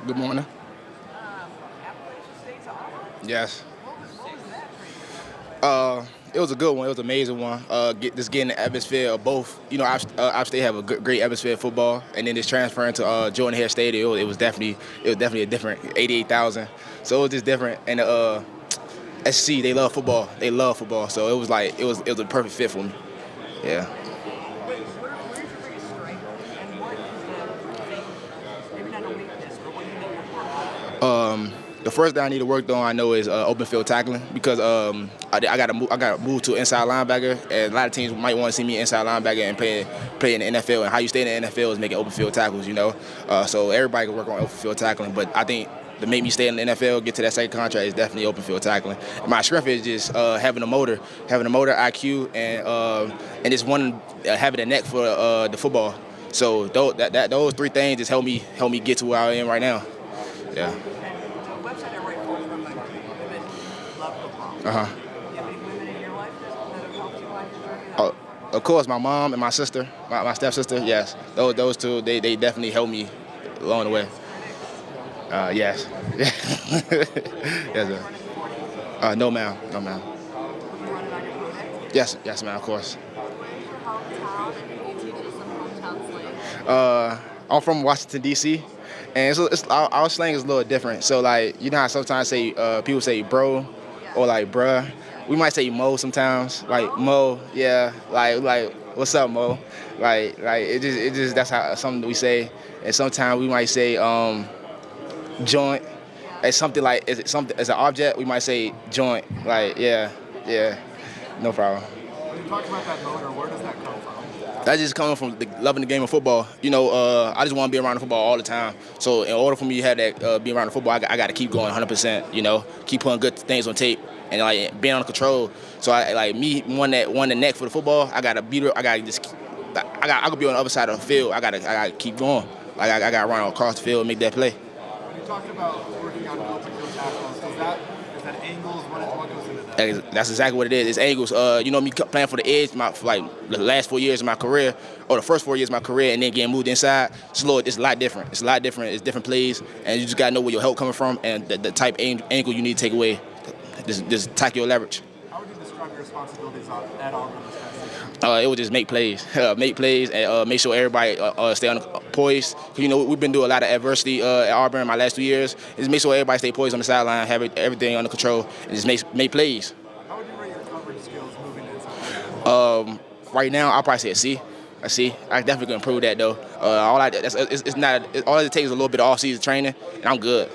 Good morning. Appalachian State to Auburn? Yes. What was that for you? It was a good one. It was an amazing one. Just getting the atmosphere of both. You know, App State have a great atmosphere of football, and then just transferring to Jordan Hare Stadium, it was definitely a different 88,000. So it was just different. And SC, they love football. They love football. So it was like it was a perfect fit for me. Yeah. Where's your biggest strength, and what is maybe not a weakness, but what do you need to work on? The first thing I need to work on, I know, is open field tackling because I got to move to inside linebacker, and a lot of teams might want to see me inside linebacker and play in the NFL. And how you stay in the NFL is making open field tackles, you know. So everybody can work on open field tackling, but I think to make me stay in the NFL, get to that second contract, is definitely open field tackling. And my strength is just having a motor, IQ, and just having a neck for the football. So those three things just help me get to where I am right now. Yeah. The website I write for is run by women who love football. Uh huh. Do you have any women in your life that have helped you along your journey? Oh, of course, my mom and my sister, my stepsister. Yes, those two, they definitely helped me along the way. Yes. Yes, sir. No, ma'am. No, ma'am. Would you run it on your project? Yes, ma'am. Of course. Where's your hometown, and can you teach us some hometown slang? I'm from Washington D.C. and our slang is a little different. So like, you know how sometimes people say bro, or like bruh. We might say mo sometimes, like mo. Yeah, like what's up, mo? Like it just that's how something we say. And sometimes we might say joint. It's something like it's an object. We might say joint. Like yeah, no problem. When you talk about that motor, where does that come from? That just coming from loving the game of football. You know, I just want to be around the football all the time. So in order for me to have that, be around the football, I got to keep going 100%. You know, keep putting good things on tape and like being on control. So I like me won the neck for the football. I got to beat her. I could be on the other side of the field. I got to keep going. Like I got to run across the field and make that play. When you talk about working on open field tackles, is that angles? What goes into that? That's exactly what it is. It's angles. You know, me playing for the edge for like the last 4 years of my career, or the first 4 years of my career, and then getting moved inside. It's a lot different. It's different plays, and you just gotta know where your help coming from and the type angle you need to take away. Just attack your leverage. How would you describe your responsibilities at Auburn this past season? It would just make plays, and make sure everybody stay on poised. Cause, you know, we've been doing a lot of adversity at Auburn in my last 2 years. Just make sure everybody stay poised on the sideline, have everything under control, and just make plays. How would you rate your coverage skills moving inside? Right now, I'll probably say a C. I definitely can improve that though. All it takes is a little bit of off-season training, and I'm good.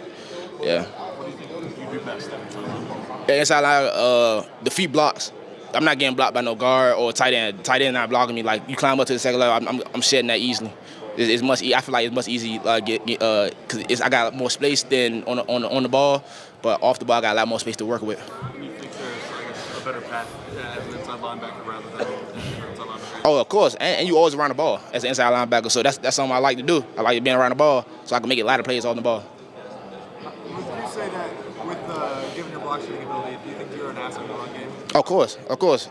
Yeah. What do you think you do best every time? Inside line, the feet blocks. I'm not getting blocked by no guard or tight end. Tight end not blocking me. Like you climb up to the second level, I'm shedding that easily. I feel like it's much easy because I got more space than on the ball, but off the ball I got a lot more space to work with. Do you think there's a better path as an inside linebacker rather than an inside linebacker? Oh, of course, and you always around the ball as an inside linebacker. So that's something I like to do. I like being around the ball, so I can make a lot of plays on the ball. Would you say that with given your block shooting ability, do you think you're an asset in the run game? Of course.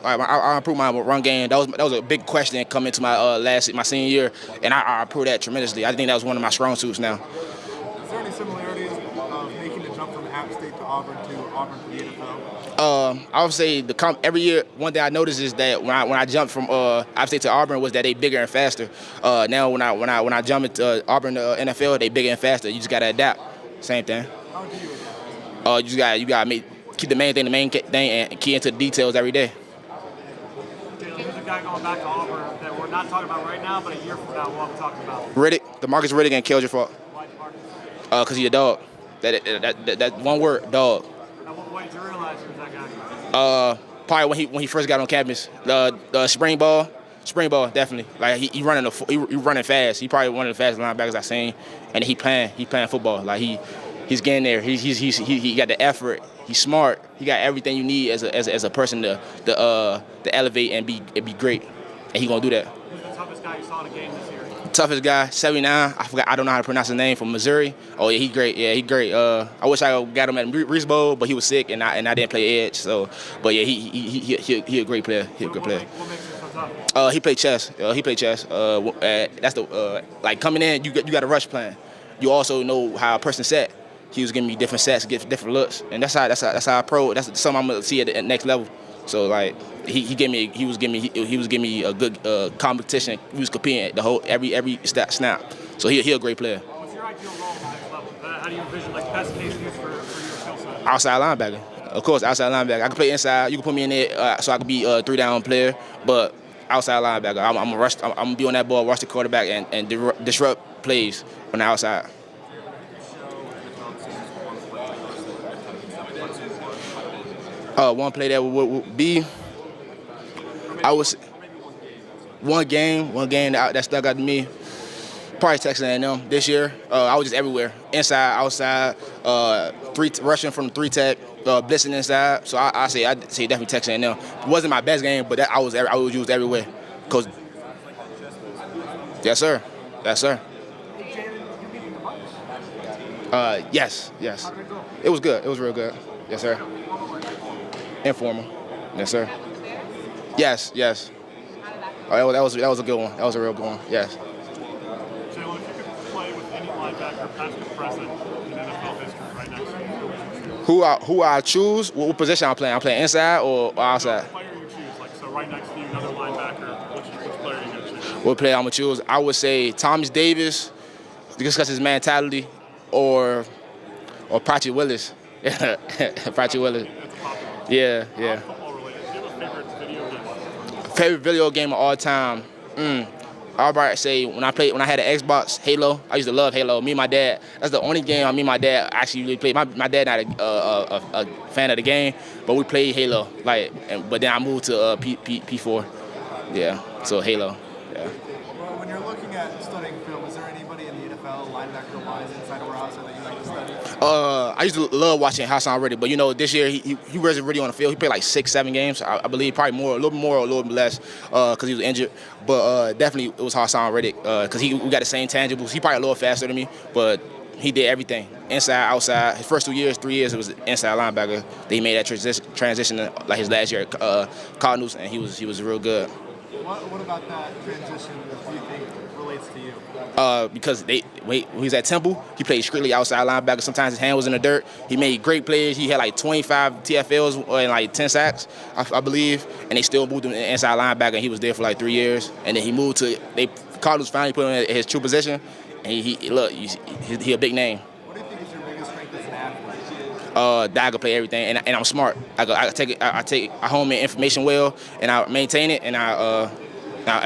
I improved my run game. That was a big question coming into my senior year, and I improved that tremendously. I think that was one of my strong suits now. Is there any similarities of making the jump from App State to Auburn to the NFL? I would say every year. One thing I noticed is that when I jumped from App State to Auburn was that they bigger and faster. Now when I jump into Auburn to NFL, they bigger and faster. You just gotta adapt. Same thing. How do you adapt? You gotta keep the main thing, and key into the details every day. Jalen, there's a guy going back to Auburn that we're not talking about right now, but a year from now we'll be talking about. Demarcus Riddick and Killed your fault. Why Marcus? Cause he's a dog. That one word, dog. At what point did you realize he was that guy? Probably when he first got on campus. The spring ball, definitely. Like he running fast. He probably one of the fastest linebackers I've seen, and he playing football. Like he's getting there. He got the effort. He's smart. He got everything you need as a person to elevate and be great, and he gonna do that. Who's the toughest guy you saw in a game this year? Toughest guy, 79. I don't know how to pronounce his name, from Missouri. Oh yeah, he great. Yeah, he great. I wish I got him at Reese Bowl, but he was sick and I didn't play edge. So, but yeah, he a great player. He a good player. What makes him so tough? He played chess. That's the like coming in. You got a rush plan. you also know how a person set. He was giving me different sets, different looks, and that's how I pro. That's something I'm gonna see at the next level. So like he was giving me a good competition. He was competing at the whole every snap. So he a great player. What's your ideal role at the next level? How do you envision like best case use for your skill set? Outside linebacker, of course. Outside linebacker. I can play inside. You can put me in there so I can be a 3-down player, but outside linebacker. I'm gonna rush. I'm gonna be on that ball, rush the quarterback, and disrupt plays on the outside. One play that would be, I was one game that stuck out to me. Probably Texas A&M this year. I was just everywhere, inside, outside, rushing from the 3-tech, blitzing inside. So I'd say definitely Texas A&M. It wasn't my best game, but I was used everywhere. Cause yes sir. Yes. It was good. It was real good. Yes sir. Informal. Yes sir. Yes. Oh, that was a good one. That was a real good one. Yes. Jalen, if you could play with any linebacker, past or present, in NFL history right next to you, Who I choose? What position I'm playing? I'm playing inside or outside? What player you choose? Like so, right next to you, another linebacker. Which player are you gonna choose? What player I'm gonna choose? I would say Thomas Davis, because his mentality, or Patrick Willis. Patrick Willis. Yeah. Football related. Do you have a favorite video game? Favorite video game of all time? I'll probably say when I had an Xbox, Halo. I used to love Halo. Me and my dad. That's the only game me and my dad actually really played. My dad not a fan of the game, but we played Halo. But then I moved to P4. Yeah. So Halo. Yeah. Well, when you're looking at studying film, is there anybody in the NFL, linebacker-wise, inside or outside, that you like to study? I used to love watching Hassan Reddick, but this year he wasn't really on the field. He played like 6-7 games, I believe, probably more, a little bit more, or a little bit less, because he was injured. But definitely it was Hassan Reddick, because we got the same tangibles. He probably a little faster than me, but he did everything, inside, outside. His first 3 years, it was inside linebacker. They made that transition like his last year at Cardinals, and he was real good. What about that transition do you think relates to you? Because when he was at Temple, he played strictly outside linebacker. Sometimes his hand was in the dirt. He made great plays. He had like 25 TFLs and like 10 sacks, I believe. And they still moved him inside linebacker, and he was there for like 3 years. And then he moved to Cardinals finally put him in his true position. And he a big name. What do you think is your biggest strength as an athlete? That I can play everything, and I'm smart. I hone my information well, and I maintain it, and I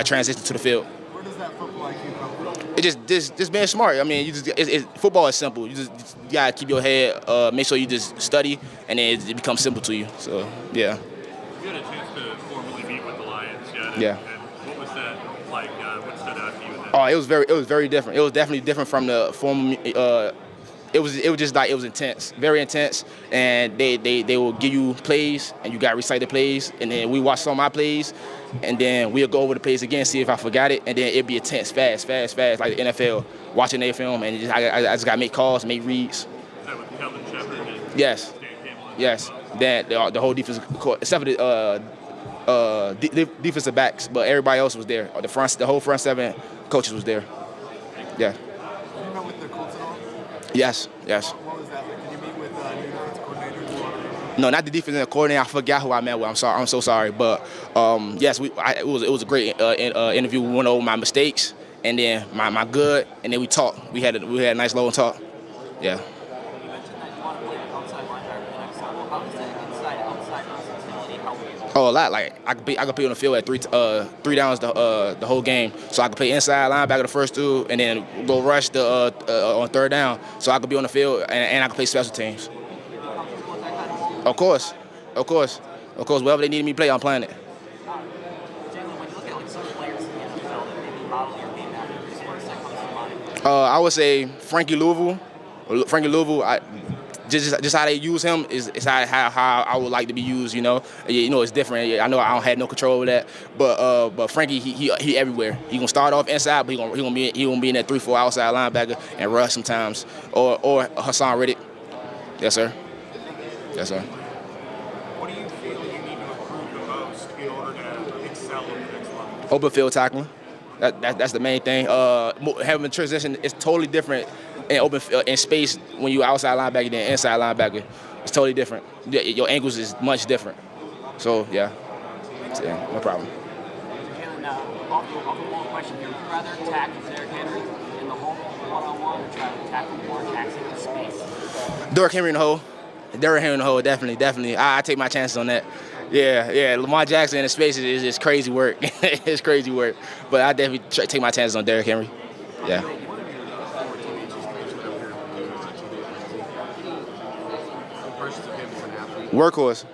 transition to the field. Where does that football IQ come from? It just being smart. I mean, football is simple. You gotta keep your head, make sure you just study, and then it becomes simple to you. So yeah. You had a chance to formally meet with the Lions, Yeah. And what was that like? What stood out to you? Oh, it was very different. It was definitely different from the former. It was just like it was intense, very intense, and they will give you plays, and you got to recite the plays, and then we watch some of my plays, and then we'll go over the plays again, see if I forgot it, and then it'd be intense, fast, like the NFL, watching their film, and I just got to make calls, make reads. Is that with Kelvin Shepard and Yes. Yes. Then the whole defensive court, except for the defensive backs, but everybody else was there. The whole front seven coaches was there. Yeah. Did you met with the Colts at all? Yes. What was that like? Did you meet with new defensive coordinators? No, not the defensive coordinator. I forgot who I met with. I'm so sorry. But yes, it was a great interview. We went over my mistakes and then my good, and then we talked. We had a nice long talk. Yeah. You mentioned that you want to play outside linebacker the next level. How does the inside-outside versatility help you? Oh, a lot. Like I could be on the field at three downs the whole game. So I could play inside linebacker the first two, and then go rush on third down. So I could be on the field and I could play special teams. Of course. Wherever they need me to play, I'm playing it. Jalen, when you look at like some players in the NFL that maybe model your game after, who's the first that comes to mind? I would say Frankie Louisville. Just how they use him is how I would like to be used. It's different. I know I don't have no control over that, but Frankie he everywhere. He gonna start off inside, but he gonna be in that 3-4 outside linebacker and rush sometimes, or Hassan Reddick. Yes sir. What do you feel you need to improve the most in order to excel at the next level? Open field tackling. That's the main thing. Having a transition is totally different in space when you outside linebacker than inside linebacker. It's totally different. Your angles is much different. So yeah, no problem. Jalen, off the wall question here. Would you rather tackle Derrick Henry in the hole one-on-one or try to tackle Lamar Jackson in space? Derrick Henry in the hole. Derrick Henry in the hole, definitely. I take my chances on that. Yeah. Lamar Jackson in the space is crazy work. It's crazy work. But I definitely take my chances on Derrick Henry. Yeah. Workhorse.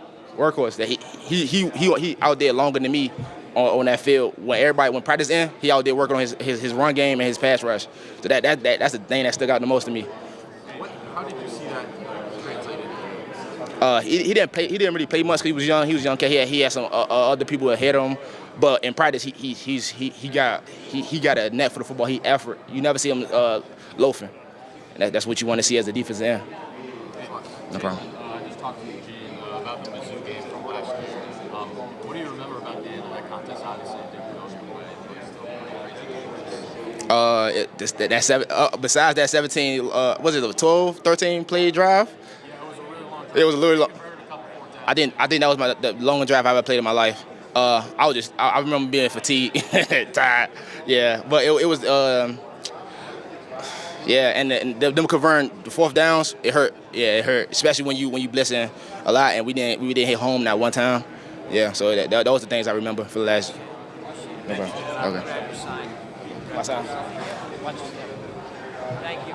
That he out there longer than me on that field. When practice in, he out there working on his run game and his pass rush. So that's the thing that stuck out the most to me. How did you see that translated? He didn't play. He didn't really play much because he was young. He was young. He had some other people ahead of him. But in practice, he got a net for the football. He effort. You never see him loafing. And that's what you want to see as a defensive end. No problem. I just talked to Eugene about the Mizzou game from last year. What do you remember about the end of that contest? Obviously, it didn't go your way, but still pretty crazy. Besides that 17, was it a 12, 13 play drive? Yeah, it was a really long time. It was a really long. I think that was the longest drive I ever played in my life. I remember being fatigued, tired. Yeah, but it was. And them converting the fourth downs, it hurt. Yeah, it hurt, especially when you blitzing a lot, and we didn't hit home that one time. Yeah, so that was the things I remember for the last. Okay. My sign. Thank you.